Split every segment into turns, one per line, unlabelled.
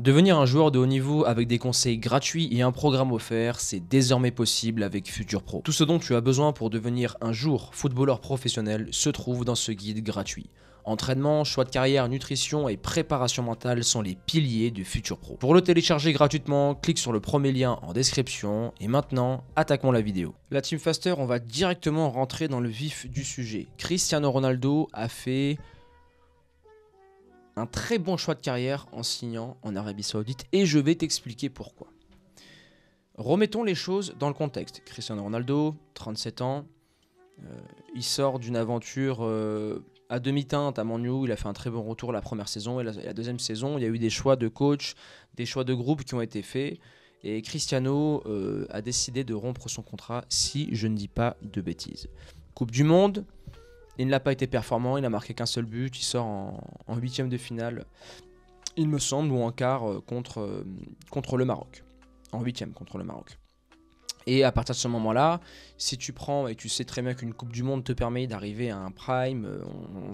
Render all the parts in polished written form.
Devenir un joueur de haut niveau avec des conseils gratuits et un programme offert, c'est désormais possible avec Futur Pro. Tout ce dont tu as besoin pour devenir un jour footballeur professionnel se trouve dans ce guide gratuit. Entraînement, choix de carrière, nutrition et préparation mentale sont les piliers du Futur Pro. Pour le télécharger gratuitement, clique sur le premier lien en description et maintenant, attaquons la vidéo. La Team Faster, on va directement rentrer dans le vif du sujet. Cristiano Ronaldo a fait un très bon choix de carrière en signant en Arabie Saoudite et je vais t'expliquer pourquoi. Remettons les choses dans le contexte. Cristiano Ronaldo, 37 ans, il sort d'une aventure à demi-teinte à Man U. Il a fait un très bon retour la première saison et la deuxième saison, il y a eu des choix de coach, des choix de groupe qui ont été faits et Cristiano a décidé de rompre son contrat si je ne dis pas de bêtises. Coupe du Monde. Il n'a pas été performant, il n'a marqué qu'un seul but, il sort en huitième de finale, il me semble, ou en quart contre le Maroc. En huitième contre le Maroc. Et à partir de ce moment-là, si tu prends, et tu sais très bien qu'une Coupe du Monde te permet d'arriver à un prime,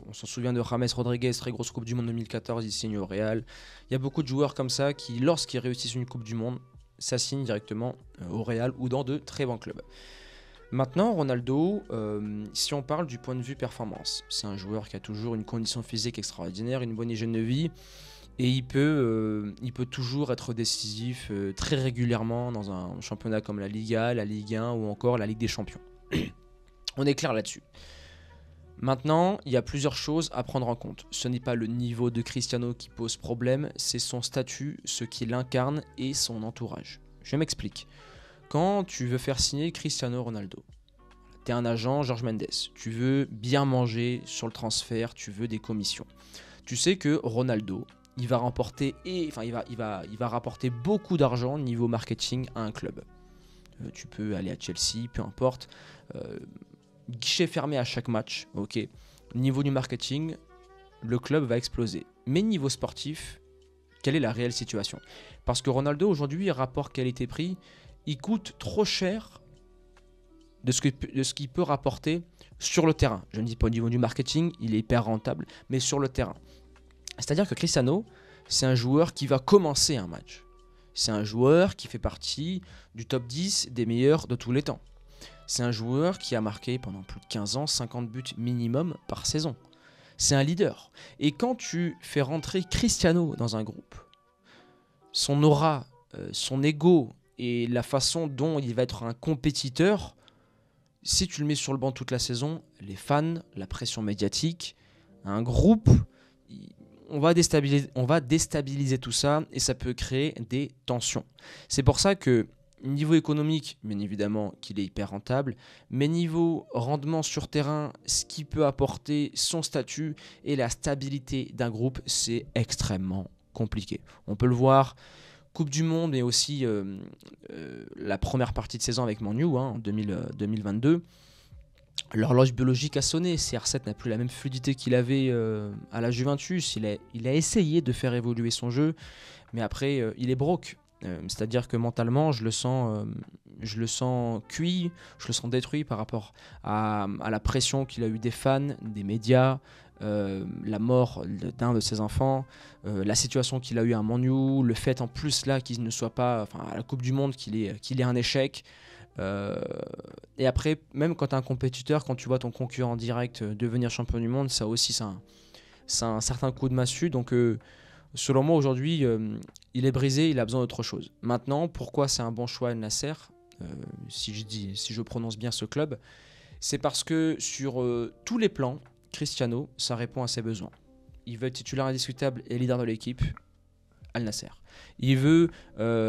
on s'en souvient de James Rodriguez, très grosse Coupe du Monde 2014, il signe au Real. Il y a beaucoup de joueurs comme ça qui, lorsqu'ils réussissent une Coupe du Monde, s'assignent directement au Real ou dans de très bons clubs. Maintenant, Ronaldo, si on parle du point de vue performance, c'est un joueur qui a toujours une condition physique extraordinaire, une bonne hygiène de vie, et il peut toujours être décisif très régulièrement dans un championnat comme la Liga, la Ligue 1 ou encore la Ligue des Champions. On est clair là-dessus. Maintenant, il y a plusieurs choses à prendre en compte. Ce n'est pas le niveau de Cristiano qui pose problème, c'est son statut, ce qu'il incarne et son entourage. Je m'explique. Quand tu veux faire signer Cristiano Ronaldo, tu es un agent Jorge Mendes, tu veux bien manger sur le transfert, tu veux des commissions. Tu sais que Ronaldo, il va rapporter beaucoup d'argent niveau marketing à un club. Tu peux aller à Chelsea, peu importe. Guichet fermé à chaque match, ok. Niveau du marketing, le club va exploser. Mais niveau sportif, quelle est la réelle situation ? Parce que Ronaldo aujourd'hui, rapport qualité-prix, il coûte trop cher de ce qu'il peut rapporter sur le terrain. Je ne dis pas au niveau du marketing, il est hyper rentable, mais sur le terrain. C'est-à-dire que Cristiano, c'est un joueur qui va commencer un match. C'est un joueur qui fait partie du top 10 des meilleurs de tous les temps. C'est un joueur qui a marqué pendant plus de 15 ans 50 buts minimum par saison. C'est un leader. Et quand tu fais rentrer Cristiano dans un groupe, son aura, son ego, et la façon dont il va être un compétiteur, si tu le mets sur le banc toute la saison, les fans, la pression médiatique, un groupe, on va déstabiliser tout ça et ça peut créer des tensions. C'est pour ça que niveau économique, bien évidemment qu'il est hyper rentable, mais niveau rendement sur terrain, ce qu'il peut apporter, son statut et la stabilité d'un groupe, c'est extrêmement compliqué. On peut le voir. Coupe du Monde et aussi la première partie de saison avec Man U en 2022. L'horloge biologique a sonné. CR7 n'a plus la même fluidité qu'il avait à la Juventus. Il a essayé de faire évoluer son jeu, mais après, il est broke. C'est-à-dire que mentalement, je le sens cuit, je le sens détruit par rapport à la pression qu'il a eu des fans, des médias, la mort d'un de ses enfants, la situation qu'il a eu à Man U, le fait en plus là qu'il ne soit pas, à la Coupe du Monde, qu'il ait un échec. Et après, même quand tu es un compétiteur, quand tu vois ton concurrent direct devenir champion du monde, ça aussi, c'est un certain coup de massue. Donc, selon moi, aujourd'hui, il est brisé, il a besoin d'autre chose. Maintenant, pourquoi c'est un bon choix Al Nasser, si je prononce bien ce club, c'est parce que sur tous les plans, Cristiano, ça répond à ses besoins. Il veut être titulaire indiscutable et leader de l'équipe, Al Nasser. Il veut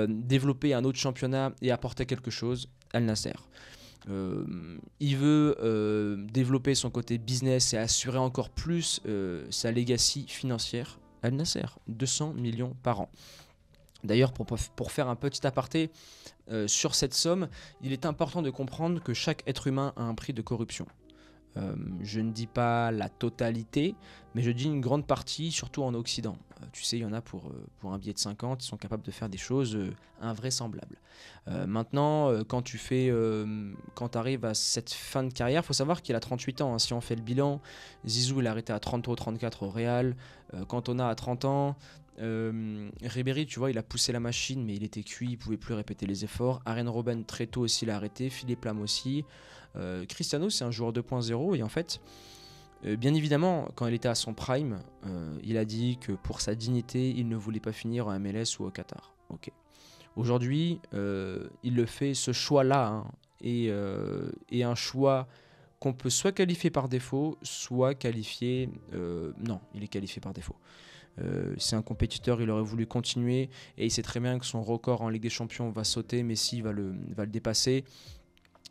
développer un autre championnat et apporter quelque chose, Al Nasser. Il veut développer son côté business et assurer encore plus sa legacy financière, Al Nasser, 200 millions par an. D'ailleurs, pour faire un petit aparté sur cette somme, il est important de comprendre que chaque être humain a un prix de corruption. Je ne dis pas la totalité, mais je dis une grande partie, surtout en Occident. Tu sais, il y en a pour un billet de 50, ils sont capables de faire des choses invraisemblables. Maintenant, quand tu arrives à cette fin de carrière, il faut savoir qu'il a 38 ans. Si on fait le bilan, Zizou il a arrêté à 30 ou 34 au Real, Cantona à 30 ans, Ribéry, tu vois, il a poussé la machine, mais il était cuit, il pouvait plus répéter les efforts. Arjen Robben, très tôt aussi, l'a arrêté. Philippe Lam aussi. Cristiano, c'est un joueur 2.0, et en fait, bien évidemment, quand il était à son prime, il a dit que pour sa dignité, il ne voulait pas finir en MLS ou au Qatar. Ok. Aujourd'hui, il le fait, ce choix-là, hein, et un choix qu'on peut soit qualifier par défaut, soit qualifier... non, il est qualifié par défaut. C'est un compétiteur, il aurait voulu continuer, et il sait très bien que son record en Ligue des Champions va sauter, Messi va le dépasser.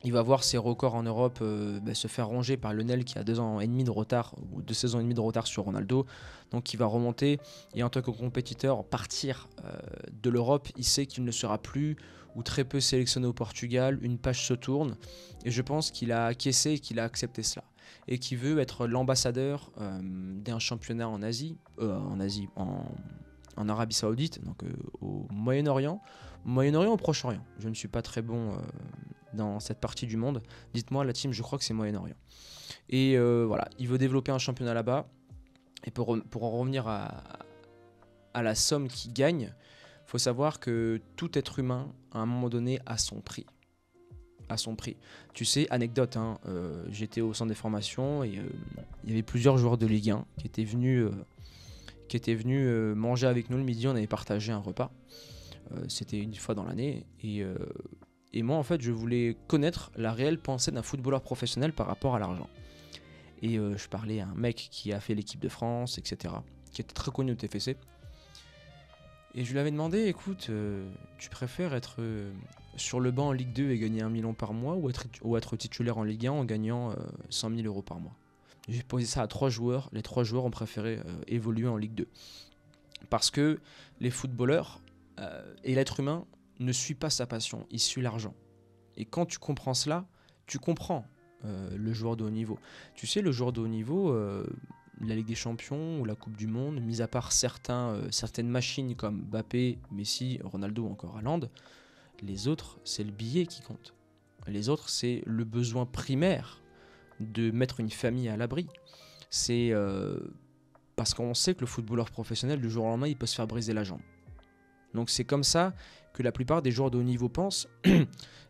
Il va voir ses records en Europe se faire ronger par Lionel qui a 2 ans et demi de retard, ou 2 saisons et demie de retard sur Ronaldo. Donc il va remonter, et en tant que compétiteur, partir de l'Europe, il sait qu'il ne sera plus ou très peu sélectionné au Portugal. Une page se tourne, et je pense qu'il a acquiescé et qu'il a accepté cela. Et qu'il veut être l'ambassadeur d'un championnat en Asie, en Arabie Saoudite, donc au Moyen-Orient, au Proche-Orient. Je ne suis pas très bon dans cette partie du monde. Dites-moi, la team, je crois que c'est Moyen-Orient. Et voilà, il veut développer un championnat là-bas. Et pour en revenir à la somme qu'il gagne, il faut savoir que tout être humain, à un moment donné, a son prix. Tu sais, anecdote, hein, j'étais au centre des formations, et il y avait plusieurs joueurs de Ligue 1 qui étaient venus manger avec nous le midi. On avait partagé un repas. C'était une fois dans l'année, et moi en fait je voulais connaître la réelle pensée d'un footballeur professionnel par rapport à l'argent. Et je parlais à un mec qui a fait l'équipe de France, etc., qui était très connu au TFC, et je lui avais demandé, écoute, tu préfères être sur le banc en Ligue 2 et gagner 1 million par mois, ou être titulaire en Ligue 1 en gagnant 100 000 euros par mois? J'ai posé ça à 3 joueurs. Les 3 joueurs ont préféré évoluer en Ligue 2. Parce que les footballeurs et l'être humain ne suit pas sa passion, il suit l'argent. Et quand tu comprends cela, tu comprends le joueur de haut niveau. Tu sais, le joueur de haut niveau, la Ligue des Champions ou la Coupe du Monde, mis à part certaines machines comme Mbappé, Messi, Ronaldo ou encore Haaland, les autres, c'est le billet qui compte. Les autres, c'est le besoin primaire de mettre une famille à l'abri. C'est parce qu'on sait que le footballeur professionnel, du jour au lendemain, il peut se faire briser la jambe. Donc c'est comme ça que la plupart des joueurs de haut niveau pensent.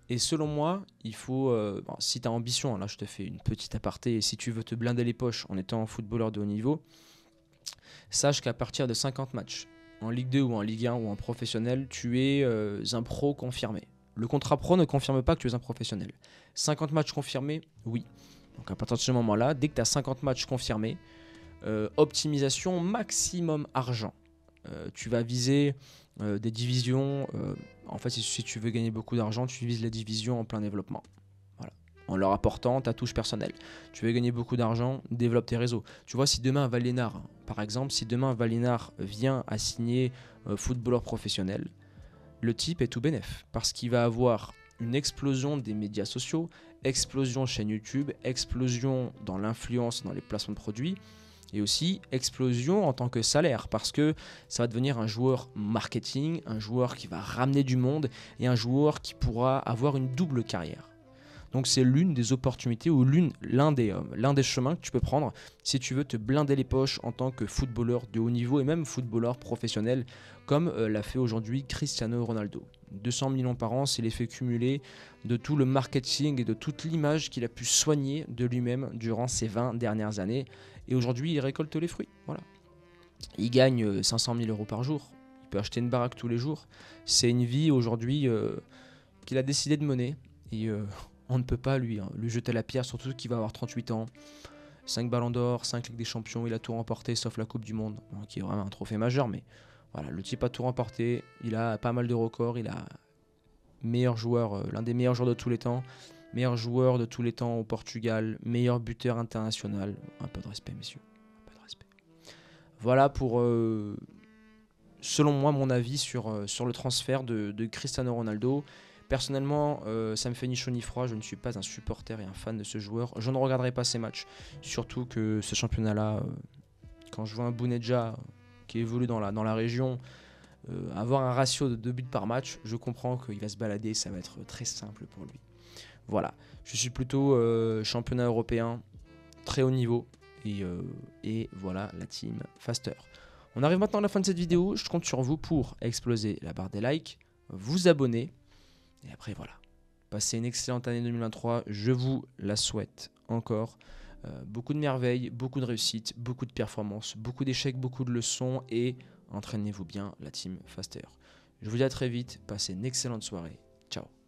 Et selon moi, il faut, si tu as ambition, là je te fais une petite aparté, et si tu veux te blinder les poches en étant footballeur de haut niveau, sache qu'à partir de 50 matchs, en Ligue 2 ou en Ligue 1 ou en professionnel, tu es un pro confirmé. Le contrat pro ne confirme pas que tu es un professionnel. 50 matchs confirmés, oui. Donc à partir de ce moment-là, dès que tu as 50 matchs confirmés, optimisation maximum argent. Tu vas viser des divisions. En fait, si tu veux gagner beaucoup d'argent, tu vises les divisions en plein développement. Voilà. En leur apportant ta touche personnelle. Tu veux gagner beaucoup d'argent, développe tes réseaux. Tu vois, si demain Valinard, par exemple, vient à signer footballeur professionnel, le type est tout bénef. Parce qu'il va avoir une explosion des médias sociaux, explosion chaîne YouTube, explosion dans l'influence, dans les placements de produits, et aussi explosion en tant que salaire, parce que ça va devenir un joueur marketing, un joueur qui va ramener du monde, et un joueur qui pourra avoir une double carrière. Donc c'est l'une des opportunités, ou l'un des chemins que tu peux prendre si tu veux te blinder les poches en tant que footballeur de haut niveau, et même footballeur professionnel, comme l'a fait aujourd'hui Cristiano Ronaldo. 200 millions par an, c'est l'effet cumulé de tout le marketing et de toute l'image qu'il a pu soigner de lui-même durant ces 20 dernières années. Et aujourd'hui, il récolte les fruits. Voilà. Il gagne 500 000 euros par jour. Il peut acheter une baraque tous les jours. C'est une vie aujourd'hui qu'il a décidé de mener. Et on ne peut pas lui jeter la pierre, surtout qu'il va avoir 38 ans. 5 ballons d'or, 5 Ligues des Champions, il a tout remporté sauf la Coupe du Monde, qui est vraiment un trophée majeur. Mais voilà, le type a tout remporté. Il a pas mal de records. Il a meilleur joueur, l'un des meilleurs joueurs de tous les temps. Meilleur joueur de tous les temps au Portugal, meilleur buteur international. Un peu de respect, messieurs. Un peu de respect. Voilà pour, selon moi, mon avis sur le transfert de Cristiano Ronaldo. Personnellement, ça me fait ni chaud ni froid. Je ne suis pas un supporter et un fan de ce joueur. Je ne regarderai pas ses matchs. Surtout que ce championnat-là, quand je vois un Bounedjah qui évolue dans la région, avoir un ratio de 2 buts par match, je comprends qu'il va se balader. Ça va être très simple pour lui. Voilà, je suis plutôt championnat européen, très haut niveau, et voilà la team Faster. On arrive maintenant à la fin de cette vidéo. Je compte sur vous pour exploser la barre des likes, vous abonner. Et après, voilà. Passez une excellente année 2023. Je vous la souhaite encore. Beaucoup de merveilles, beaucoup de réussite, beaucoup de performances, beaucoup d'échecs, beaucoup de leçons. Et entraînez-vous bien, la team Faster. Je vous dis à très vite. Passez une excellente soirée. Ciao.